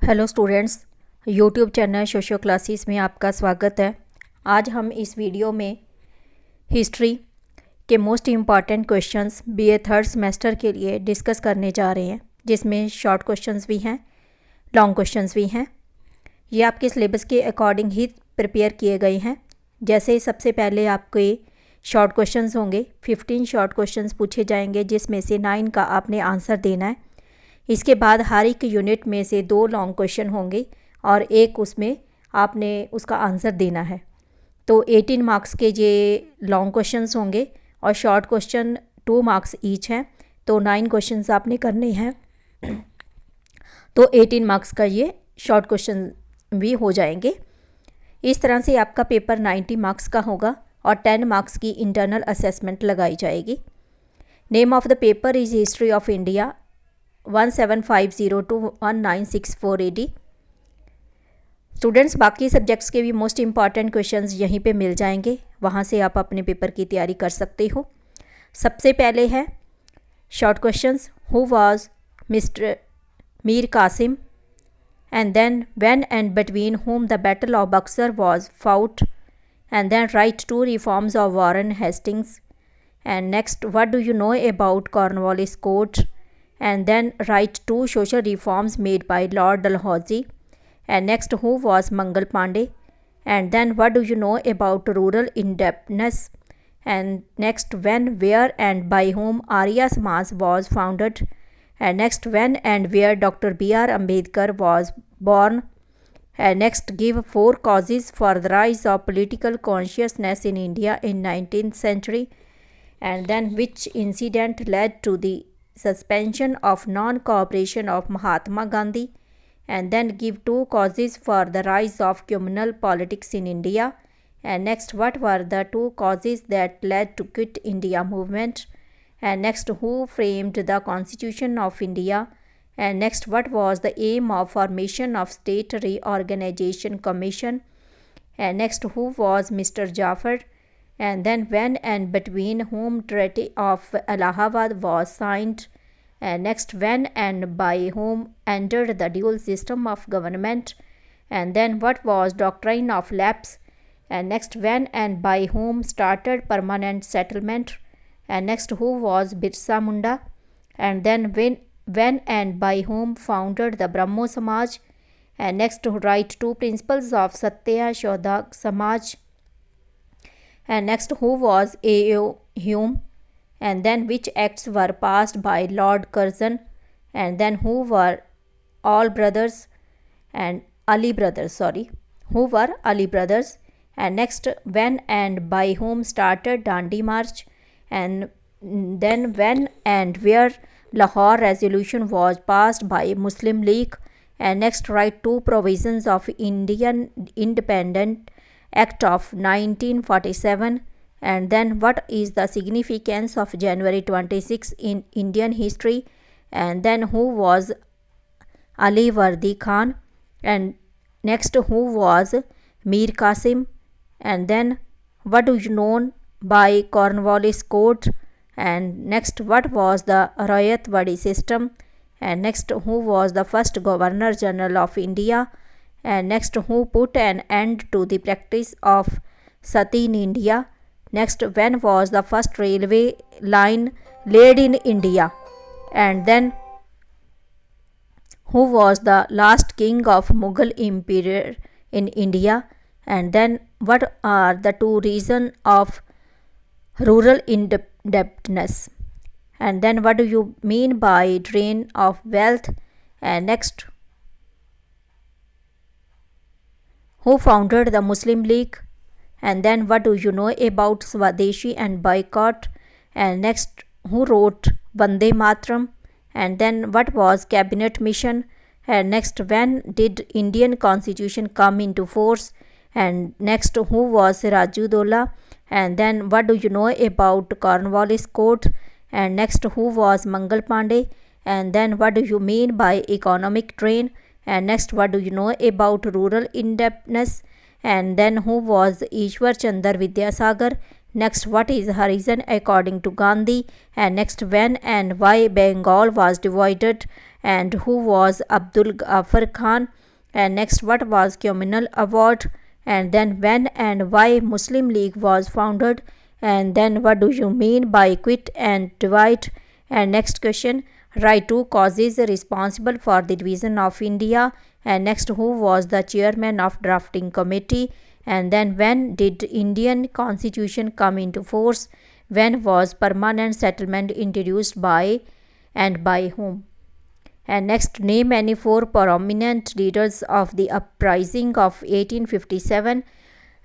Hello students, YouTube channel socio classes में आपका स्वागत है। आज हम इस वीडियो में हिस्ट्री के most important questions BA third semester के लिए डिस्कस करने जा रहे हैं, जिसमें शॉर्ट क्वेश्चंस भी हैं, लॉन्ग क्वेश्चंस भी हैं। ये आपके सिलेबस के अकॉर्डिंग ही प्रिपेयर किए गए हैं। जैसे सबसे पहले आपके शॉर्ट क्वेश्चंस होंगे, 15 शॉर्ट क्वेश्चंस पूछे जाएंगे, जिसमें से 9 का आपने आंसर देना है। इसके बाद हर एक यूनिट में से 2 लॉन्ग क्वेश्चन होंगे और एक उसमें आपने उसका आंसर देना है। तो 18 मार्क्स के ये लॉन्ग क्वेश्चंस होंगे और शॉर्ट क्वेश्चन 2 मार्क्स ईच हैं, तो 9 क्वेश्चंस आपने करने हैं। तो 18 मार्क्स का ये शॉर्ट क्वेश्चन भी हो जाएंगे। इस तरह से आपका पेपर 90 मार्क्स का होगा और 10 मार्क्स की इंटरनल असेसमेंट लगाई जाएगी। Name of the paper is history of India 1750 to 1964 AD। Students, बाकी सब्जेक्ट्स के भी मोस्ट इम्पॉर्टेंट क्वेश्चंस यहीं पे मिल जाएंगे, वहाँ से आप अपने पेपर की तैयारी कर सकते हो। सबसे पहले है short questions, who was mister Mir Qasim, and then when and between whom the battle of Buxar was fought, and then write 2 reforms of Warren Hastings, and next what do you know about Cornwallis Court, and then write 2 social reforms made by Lord Dalhousie, and next who was Mangal Pandey, and then what do you know about rural indebtedness, and next when, where and by whom Arya Samaj was founded, and next when and where Dr. B.R. Ambedkar was born, and next give 4 causes for the rise of political consciousness in India in 19th century, and then which incident led to the suspension of non-cooperation of Mahatma Gandhi, and then give 2 causes for the rise of communal politics in India, and next what were the 2 causes that led to Quit India movement, and next who framed the Constitution of India, and next what was the aim of formation of State Reorganization Commission, and next who was Mr. Jafar, and then when and between whom Treaty of Allahabad was signed, and next when and by whom entered the dual system of government, and then what was doctrine of lapse, and next when and by whom started permanent settlement, and next who was Birsa Munda, and then when and by whom founded the Brahmo Samaj, and next to write 2 principles of Satya Shodha Samaj, and next who was A.O. Hume, and then which acts were passed by Lord Curzon, and then who were Ali brothers, who were Ali brothers, and next when and by whom started Dandi March, and then when and where Lahore resolution was passed by Muslim League, and next write 2 provisions of Indian Independent Act of 1947, and then what is the significance of January 26 in Indian history, and then who was Ali Vardi Khan, and next who was Mir Qasim, and then what do you know by Cornwallis Court, and next what was the Rayat Wadi system, and next who was the first Governor General of India, and next who put an end to the practice of sati in India, next when was the first railway line laid in India, and then who was the last king of Mughal Empire in India, and then what are the 2 reasons of rural indebtedness, and then what do you mean by drain of wealth, and next who founded the Muslim League, and then what do you know about Swadeshi and boycott, and next who wrote Vande Mataram, and then what was cabinet mission, and next when did Indian constitution come into force, and next who was Sirajuddaulah, and then what do you know about Cornwallis Court, and next who was Mangal Pandey, and then what do you mean by economic drain, and next what do you know about rural indebtedness, and then who was Ishwar Chandra Vidyasagar, next what is horizon according to Gandhi, and next when and why Bengal was divided, and who was Abdul Ghaffar Khan, and next what was Communal Award, and then when and why Muslim League was founded, and then what do you mean by quit and divide, and next question, write two causes responsible for the division of India, and next who was the chairman of drafting committee, and then when did Indian constitution come into force, when was permanent settlement introduced by and by whom. And next, name any four prominent leaders of the uprising of 1857,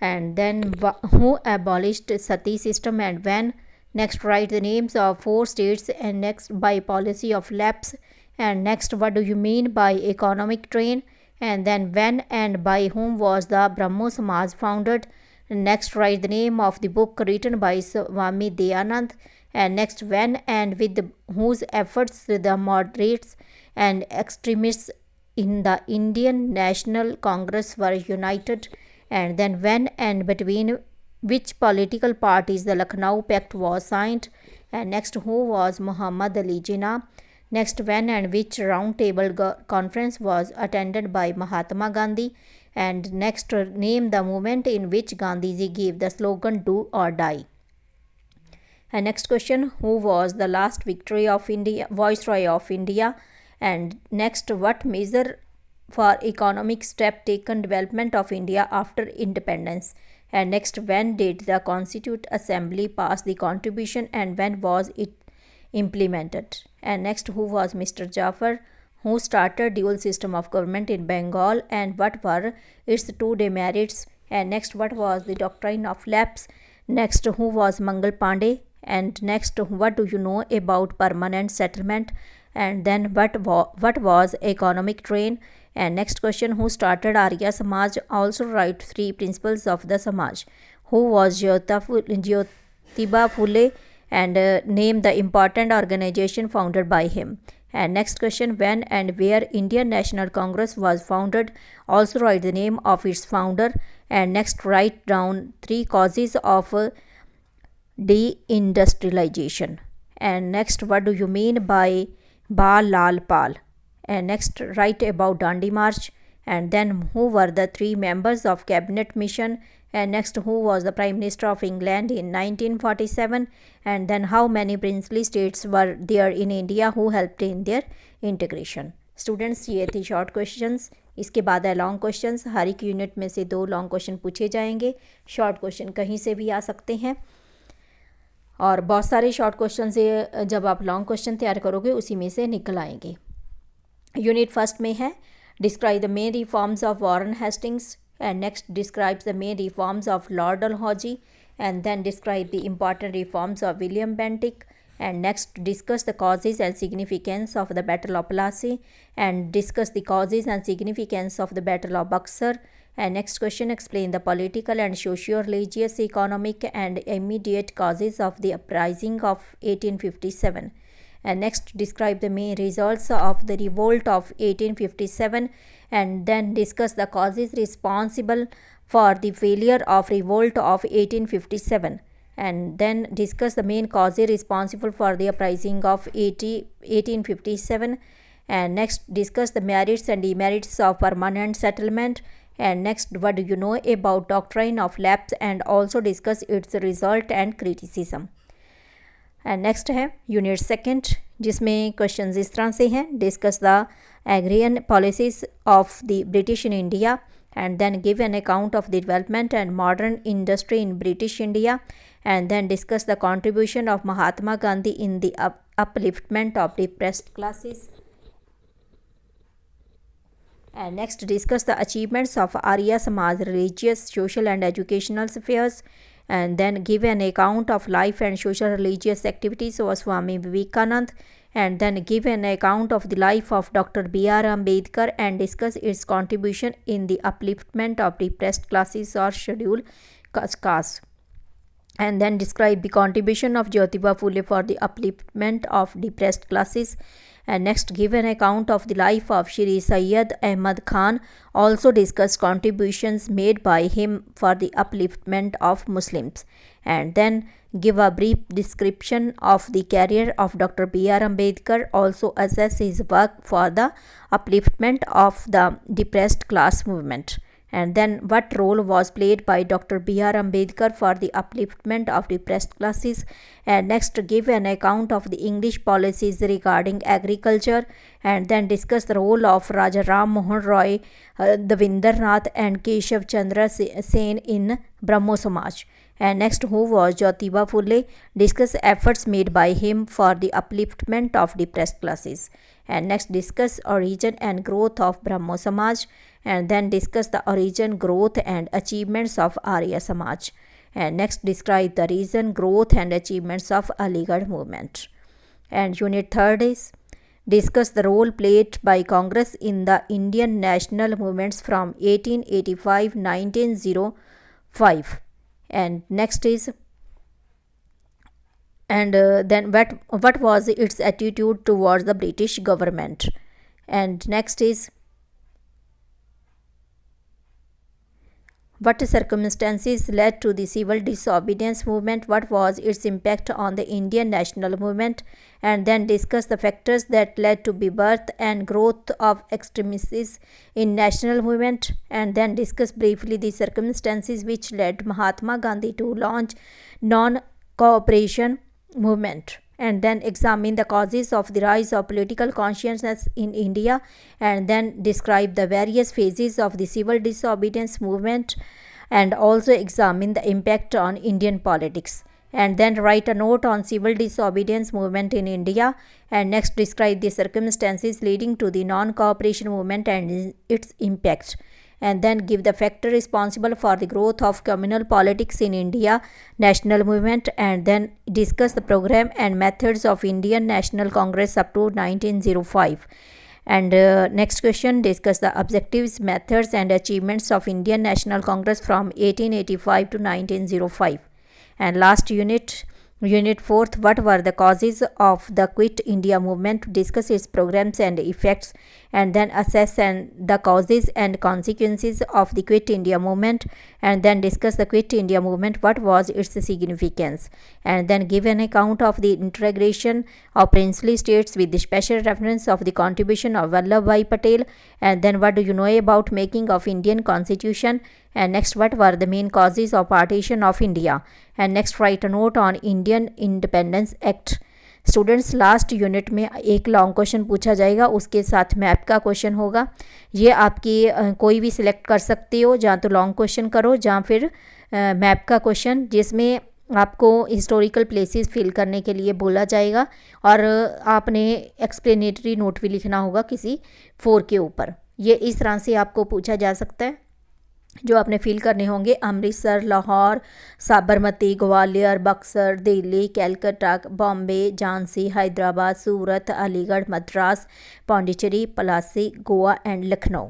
and then who abolished sati system and when. Next, write the names of four states, and next by policy of lapse, and next what do you mean by economic train, and then when and by whom was the Brahmo Samaj founded. Next, write the name of the book written by Swami Dayanand, and next when and with whose efforts the moderates and extremists in the Indian National Congress were united, and then when and between which political parties the Lucknow Pact was signed, and next who was Muhammad Ali Jinnah. Next, when and which round table conference was attended by Mahatma Gandhi, and next name the movement in which Gandhiji gave the slogan do or die. And next question, who was the last viceroy of India, and next what measure for economic step taken development of India after independence, and next when did the Constituent Assembly pass the contribution and when was it implemented, and next who was Mr. Jafar, who started dual system of government in Bengal and what were its two demerits, and next what was the doctrine of lapse, next who was Mangal Pandey, and next what do you know about permanent settlement, and then what was economic train, and next question, who started Arya Samaj. Also write three principles of the Samaj. Who was Jyotiba Phule, and name the important organization founded by him. And next question, when and where Indian National Congress was founded. Also write the name of its founder, and next write down three causes of deindustrialization, and next what do you mean by Bal Lal Pal, and next write about Dandi March, and then who were the three members of cabinet mission, and next who was the Prime Minister of England in 1947, and then how many princely states were there in India who helped in their integration. Students, ये थे short questions. इसके बाद है long questions. हर एक unit में से 2 long question पूछे जाएंगे. शॉर्ट क्वेश्चन कहीं से भी आ सकते हैं, और बहुत सारे शॉर्ट क्वेश्चन से जब आप लॉन्ग क्वेश्चन तैयार करोगे उसी में से निकल आएंगे. यूनिट फर्स्ट में है describe the main reforms of Warren Hastings, and next describes the main reforms of Lord Dalhousie, and then describe the important reforms of William Bentinck, and next discuss the causes and significance of the Battle of Plassey, and discuss the causes and significance of the Battle of Buxar, and next question, explain the political and socio-religious, economic and immediate causes of the uprising of 1857, and next describe the main results of the revolt of 1857, and then discuss the causes responsible for the failure of revolt of 1857, and then discuss the main causes responsible for the uprising of 1857, and next discuss the merits and demerits of permanent settlement, and next what do you know about doctrine of lapse, and also discuss its result and criticism. And next है unit second, जिसमें questions इस तरह से हैं. Discuss the agrarian policies of the British in India, and then give an account of the development and modern industry in British India, and then discuss the contribution of Mahatma Gandhi in the upliftment of depressed classes, and next discuss the achievements of Arya Samaj religious, social and educational spheres, and then give an account of life and social religious activities of Swami Vivekanand, and then give an account of the life of Dr. B.R. Ambedkar and discuss its contribution in the upliftment of depressed classes or scheduled castes, and then describe the contribution of Jyotiba Phule for the upliftment of depressed classes, and next give an account of the life of Shri Sayyid Ahmad Khan. Also discuss contributions made by him for the upliftment of Muslims, and then Give a brief description of the career of Dr. B.R. Ambedkar. Also assess his work for the upliftment of the depressed class movement. And then what role was played by Dr. B.R. Ambedkar for the upliftment of depressed classes. And next, give an account of the English policies regarding agriculture. And then discuss the role of Raja Ram Mohan Roy, Devinder Nath and Keshav Chandra Sen in Brahmo Samaj. And next, who was Jyotiba Phule? Discuss efforts made by him for the upliftment of depressed classes. And next, discuss origin and growth of Brahmo Samaj. And then discuss the origin, growth and achievements of Arya Samaj. And next, describe the reason, growth and achievements of Aligarh movement. And unit 3rd is discuss the role played by Congress in the Indian national movements from 1885-1905. And next is then what was its attitude towards the British government. And next is what circumstances led to the civil disobedience movement, what was its impact on the Indian national movement. And then discuss the factors that led to the birth and growth of extremism in national movement. And then discuss briefly the circumstances which led Mahatma Gandhi to launch non-cooperation movement. And then examine the causes of the rise of political consciousness in India. And then describe the various phases of the civil disobedience movement, and also examine the impact on Indian politics. And then write a note on civil disobedience movement in India. And next, describe the circumstances leading to the non-cooperation movement and its impact. And then give the factor responsible for the growth of communal politics in India national movement. And then discuss the program and methods of Indian National Congress up to 1905. And next question, discuss the objectives, methods and achievements of Indian National Congress from 1885 to 1905. And last unit 4th, what were the causes of the Quit India movement? Discuss its programs and effects. And then assess the causes and consequences of the Quit India movement. And then discuss the Quit India movement, what was its significance. And then give an account of the integration of princely states with the special reference of the contribution of Vallabhbhai Patel. And then what do you know about making of Indian constitution. And next, what were the main causes of partition of India. And next, write a note on Indian Independence Act. Students, last unit में एक long question पूछा जाएगा, उसके साथ map का question होगा। ये आपकी कोई भी सिलेक्ट कर सकते हो, जहाँ तो लॉन्ग क्वेश्चन करो जहाँ फिर मैप का क्वेश्चन, जिसमें आपको हिस्टोरिकल प्लेसेस फिल करने के लिए बोला जाएगा और आपने एक्सप्लेनेटरी नोट भी लिखना होगा किसी 4 के ऊपर। ये इस तरह से आपको पूछा जा सकता है, जो आपने फिल करने होंगे। अमृतसर, लाहौर, साबरमती, ग्वालियर, बक्सर, दिल्ली, कैलकाटा, बॉम्बे, झांसी, हैदराबाद, सूरत, अलीगढ़, मद्रास, पौंडीचेरी, पलासी, गोवा एंड लखनऊ।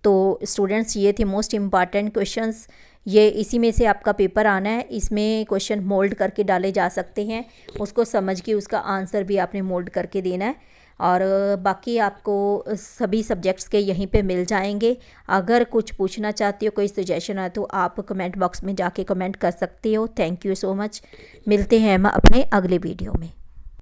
तो स्टूडेंट्स, ये थे मोस्ट इम्पॉर्टेंट क्वेश्चंस। ये इसी में से आपका पेपर आना है। इसमें क्वेश्चन मोल्ड करके डाले जा सकते हैं, उसको समझ के उसका आंसर भी आपने मोल्ड करके देना है। और बाकी आपको सभी सब्जेक्ट्स के यहीं पे मिल जाएंगे। अगर कुछ पूछना चाहती हो, कोई सजेशन है, तो आप कमेंट बॉक्स में जाके कमेंट कर सकते हो। Thank you so much. मिलते हैं हम अपने अगले वीडियो में।